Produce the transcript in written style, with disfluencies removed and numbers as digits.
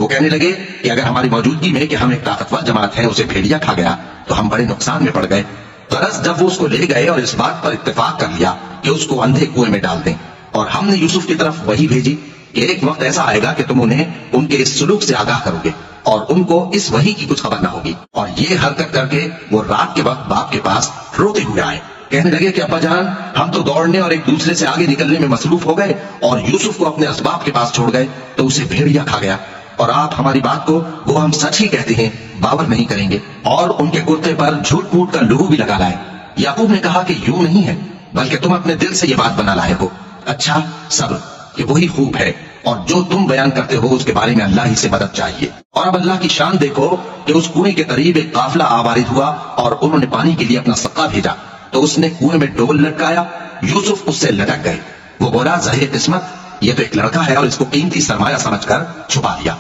कहने लगे कि अगर हमारी मौजूदगी में कि हम एक ताकतवर जमात है उसे भेड़िया खा गया तो हम बड़े नुकसान में पड़ गए। गरज जब वो उसको ले गए और इस बात पर इत्तेफाक कर लिया कि उसको अंधे कुएं में डाल दें, और हमने यूसुफ की तरफ वही भेजी कि एक वक्त ऐसा आएगा कि तुम उन्हें उनके इस सुलूक से आगाह करोगे और उनको इस वही की कुछ खबर न होगी। और ये हरकत करके वो रात के वक्त बाप के पास रोते हुए आए। कहने लगे कि अब्बा जान, हम तो दौड़ने और एक दूसरे से आगे निकलने में मसरूफ हो गए और यूसुफ को अपने असबाब के पास छोड़ गए तो उसे भेड़िया खा गया, और आप हमारी बात को वो हम सच ही कहते हैं बावर नहीं करेंगे, और उनके कुर्ते पर झूठ मूठ का लहू भी लगा लाए। याकूब ने कहा कि यूं नहीं है, बल्कि तुम अपने दिल से ये बात बना लाए हो। अच्छा सब्र, ये वही खूब है, और जो तुम बयान करते हो उसके बारे में अल्लाह ही से मदद चाहिए। और अब अल्लाह की शान देखो कि उस कुएं के करीब एक काफिला आवारिद हुआ और उन्होंने पानी के लिए अपना सक्का भेजा, तो उसने कुएं में डोल लटकाया, यूसुफ उससे लटक गए। वो बोला, ज़हे किस्मत, ये तो एक लड़का है, और इसको कीमती सरमाया समझकर छुपा लिया।